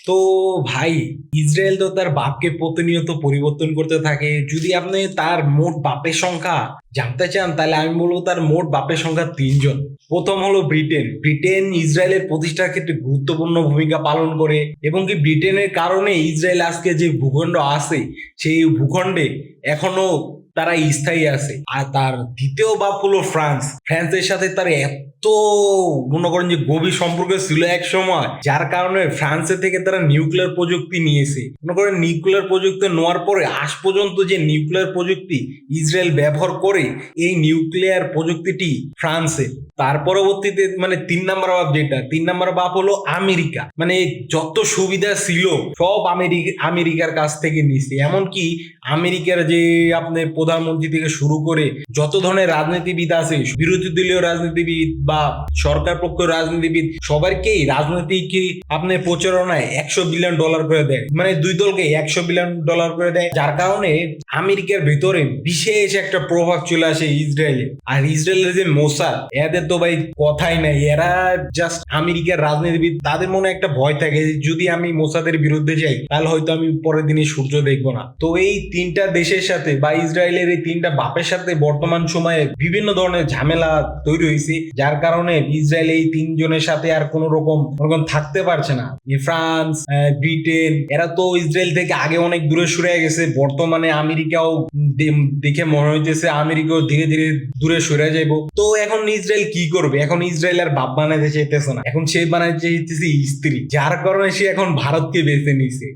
তো ভাই, ইসরায়েল তো তার বাপকে প্রতিনিয়ত পরিবর্তন করতে থাকে। যদি আপনি তার মোট বাপের সংখ্যা জানতে চান, তাহলে আমি বলবো তার মোট বাপের সংখ্যা তিনজন। প্রথম হলো ব্রিটেন। ব্রিটেন ইসরায়েলের প্রতিষ্ঠার ক্ষেত্রে গুরুত্বপূর্ণ ভূমিকা পালন করে, এবং কি ব্রিটেনের কারণে ইসরায়েল আজকে যে ভূখণ্ড আছে, সেই ভূখণ্ডে এখনো তারা স্থায়ী আছে। আর তার দ্বিতীয় বাপ হলো ফ্রান্স। ফ্রান্সের সাথে তার এত মনে করেন যে গভীর সম্পর্ক ছিল এক সময়, যার কারণে ফ্রান্সের থেকে তারা নিউক্লিয়ার প্রযুক্তি নিয়েছে। মনে করেন নিউক্লিয়ার প্রযুক্তি নেওয়ার পরে আজ পর্যন্ত যে নিউক্লিয়ার প্রযুক্তি ইসরায়েল ব্যবহার করে, এই নিউক্লিয়ার প্রযুক্তিটি ফ্রান্সের। তার পরবর্তীতে মানে তিন নাম্বার বাপ হলো আমেরিকা। মানে যত সুবিধা ছিল সব আমেরিকার কাছ থেকে নিছে। এমনকি আমেরিকার যে আপনার প্রধানমন্ত্রী থেকে শুরু করে যত ধরনের রাজনীতিবিদ আছে, বিরোধী দলীয় রাজনীতিবিদ বা সরকার পক্ষ রাজনীতিবিদ, সবাইকেই রাজনৈতিক আপনার প্রচারণায় $100 বিলিয়ন করে দেয়। মানে দুই দলকে $100 বিলিয়ন করে দেয়, যার কারণে আমেরিকার ভিতরে বিশেষ একটা প্রভাব চলে আসে ইসরায়েলে। আর ইসরায়েলের যে মোসাদ, এদের তো ভাই কথাই নাই। এরা জাস্ট আমেরিকার রাজনীতিবিদ, তাদের মনে একটা ভয় থাকে যদি আমি মোসাদের বিরুদ্ধে যাই তাহলে হয়তো আমি পরের দিনে সূর্য দেখবো না। তো এই তিনটা দেশের সাথে বা ইসরায়েলের এই তিনটা বাপের সাথে বর্তমান সময়ে বিভিন্ন ধরনের ঝামেলা তৈরি হয়েছে, যার কারণে ইসরায়েল এই তিনজনের সাথে আর কোন রকম থাকতে পারছে না। ফ্রান্স, ব্রিটেন, এরা তো ইসরায়েল থেকে আগে অনেক দূরে সরে গেছে। বর্তমানে আমেরিকাও দেখে মনে হইতেছে আমেরিকাও ধীরে ধীরে দূরে সরে যাইব। তো এখন ইসরায়েল কি করবে? এখন ইসরায়েল আর বাপ বানাইতে চাইতেছে না, এখন সে বানাইতে চাইতেছে স্ত্রী, যার কারণে সে এখন ভারতকে বেছে নিছে।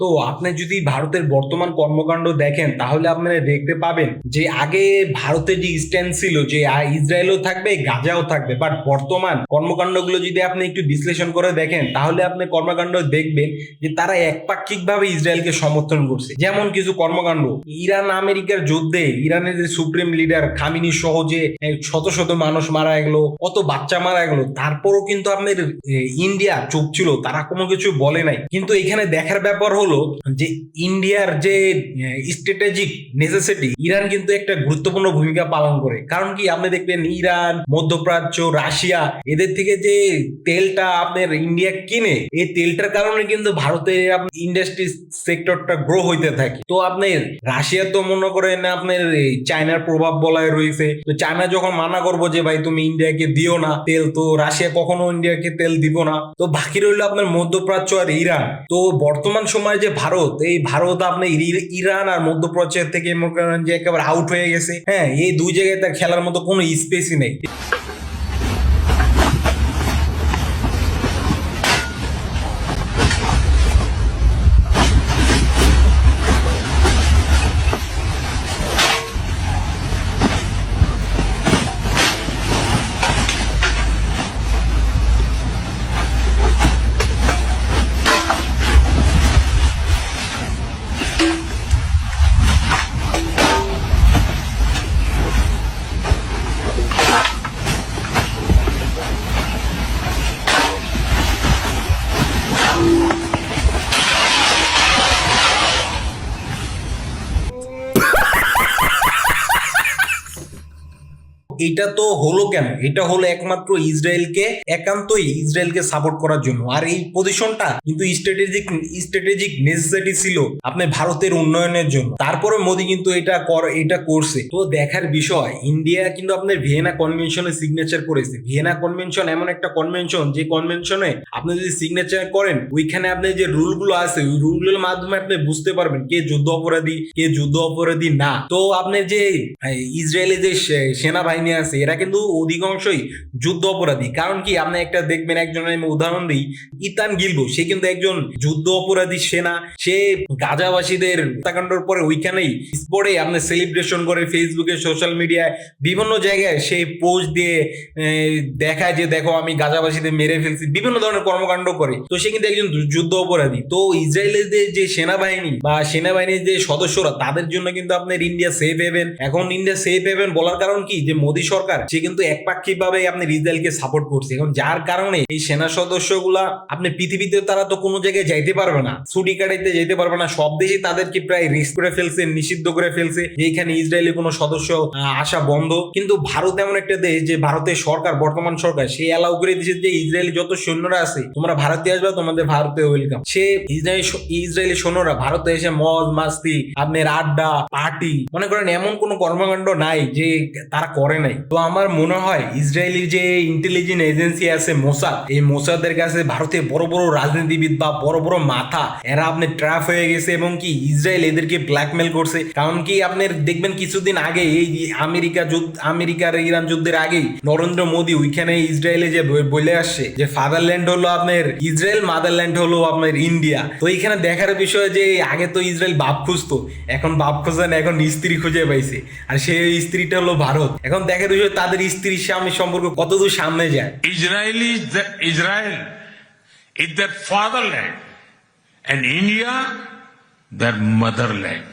তো আপনি যদি ভারতের বর্তমান কর্মকাণ্ড দেখেন, তাহলে আপনারা দেখতে পাবেন যে আগে ভারতের যে স্ট্যান্ড ছিল যে ইসরায়েলও থাকবে, গাজাও থাকবে, বাট বর্তমান কর্মকাণ্ডগুলো যদি আপনি একটু বিশ্লেষণ করে দেখেন, তাহলে আপনি কর্মকাণ্ড দেখবেন যে তারা একপাক্ষিক ভাবে ইসরায়েলকে সমর্থন করছে। যেমন কিছু কর্মকাণ্ড, ইরান আমেরিকার যুদ্ধে ইরানের যে সুপ্রিম লিডার খামিনি সহ যে শত শত মানুষ মারা গেল, কত বাচ্চা মারা গেল, তারপরও কিন্তু আপনার ইন্ডিয়া চুপ ছিল, তারা কোনো কিছু বলে নাই। কিন্তু এখানে দেখার ব্যাপার হলো যে ইন্ডিয়ার যে স্ট্র্যাটেজিক নেসেসিটি, ইরান কিন্তু একটা গুরুত্বপূর্ণ ভূমিকা পালন করে। কারণ কি, আপনি দেখবেন ইরান, মধ্যপ্রাচ্য, রাশিয়া, এদের থেকে যে তেলটা আপনার ইন্ডিয়া কিনে, এই তেলটার কারণে কিন্তু ভারতের ইন্ডাস্ট্রি সেক্টরটা গ্রো হইতে থাকে। তো আপনার রাশিয়া তো মনে করেন আপনার চায়নার প্রভাব বলায় রয়েছে। তো চায়না যখন মানা করবো যে ভাই তুমি ইন্ডিয়াকে দিও না তেল, তো রাশিয়া কখনো ইন্ডিয়াকে তেল দিব না। তো বাকি রইলো আপনার মধ্যপ্রাচ্য আর ইরান। তো বর্তমান সময়ে যে ভারত, এই ভারত আপনার ইরান আর মধ্যপ্রাচ্যের থেকে মনে করেন যে একেবারে আউট হয়ে গেছে। হ্যাঁ, এই দুই জায়গায় তার খেলার মতো কোনো স্পেসই নেই। এটা তো হলো কেন? এটা হলো একমাত্র ইসরায়েলকে সাপোর্ট করার জন্য। আর এই পজিশনটা কিন্তু স্ট্র্যাটেজিক নেসেসিটি ছিল আপনার ভারতের উন্নয়নের জন্য। তারপরে মোদি কিন্তু এটা করছে। তো দেখার বিষয়, ইন্ডিয়া কিন্তু আপনার ভিয়েনা কনভেনশনে সিগনেচার করেছে। ভিয়েনা কনভেনশন এমন একটা কনভেনশন, যে কনভেনশনে আপনি যদি সিগনেচার করেন, ওইখানে আপনি যে রুলগুলো আছে, ওই রুলগুলোর মাধ্যমে আপনি বুঝতে পারবেন কে যুদ্ধ অপরাধী, কে যুদ্ধ অপরাধী না। তো আপনি যে ইসরায়েলের যে সেনাবাহিনী আছে, এরা কিন্তু অধিকাংশই যুদ্ধ অপরাধী। কারণ কি, আপনি একটা দেখবেন, একজনের আমি উদাহরণ দিই, ইতান গিলবো, সে কিন্তু একজন যুদ্ধ অপরাধী সেনা। সে গাজাবাসীদের হত্যাকাণ্ডের পরে ওইখানেই স্পটে আপনি সেলিব্রেশন করে ফেসবুকে, সোশ্যাল মিডিয়ায়, বিভিন্ন জায়গায় সে পোস্ট দিয়ে দেখায় যে দেখো আমি গাজাবাসীদের মেরে ফেলছি, বিভিন্ন ধরনের কর্মকাণ্ড করে। তো সে কিন্তু একজন যুদ্ধ অপরাধী। তো ইসরায়েলের যে সেনাবাহিনীর যে সদস্যরা, তাদের জন্য কিন্তু আপনার ইন্ডিয়া সেফ হেভেন। এখন ইন্ডিয়া সেফ হেভেন বলার কারণ কি, যে মোদি মোদী সরকার সে কিন্তু একপাক্ষিক ভাবে আপনার ইসরায়েলকে সাপোর্ট করছে। এখন যার কারণে এই সেনা সদস্যগুলা আপনি পৃথিবীতে তারা তো কোনো জায়গায় যাইতে পারবে না, ছুটি কাটাইতে যাইতে পারবে না, সব দেশে তাদেরকে প্রায় রিস্ক করে ফেলছে, নিষিদ্ধ করে ফেলছে যে এখানে ইসরায়েলি কোনো সদস্য আসা বন্ধ। কিন্তু ভারত এমন একটা দেশ যে ভারতের সরকার, বর্তমান সরকার সে অ্যালাউ করে দিয়েছে যে ইসরায়েলি যত সৈন্যরা আছে তোমরা ভারতে আসবে, তোমাদের ভারতে ওয়েলকাম। সে ইসরায়েলি সৈন্যরা ভারতে এসে মজ মাস্তি আপনার আড্ডা পার্টি মনে করেন এমন কোনো কর্মকাণ্ড নাই যে তারা করে নাই। তো আমার মনে হয় ইসরায়েলি যে ইন্টেলিজেন্স এজেন্সি আছে মোসাদ, এই মোসাদের কাছে ভারতের বড় বড় রাজনীতিবিদ বা বড় বড় মাথা এরা আপনি ট্র্যাপ হয়ে গেছে এবং কি ইসরায়েল এদেরকে ব্ল্যাকমেল করছে। কারণ কি আপনার দেখবেন কিছুদিন আগে এই আমেরিকার ইরান যুদ্ধের আগে নরেন্দ্র মোদী ওইখানে ইসরায়েলে যে বলে আসছে যে ফাদারল্যান্ড হলো আপনার ইসরায়েল, মাদারল্যান্ড হলো আপনার ইন্ডিয়া। তো এইখানে দেখার বিষয় যে আগে তো ইসরায়েল বাপ খুঁজতো, এখন বাপ খোঁজে না, এখন স্ত্রী খুঁজে পাইছে, আর সেই স্ত্রীটা হলো ভারত। এখন দেখার বিষয় তাদের স্ত্রীর স্বামী সম্পর্ক কতদূর সামনে যায়। Israel is their fatherland and India their motherland.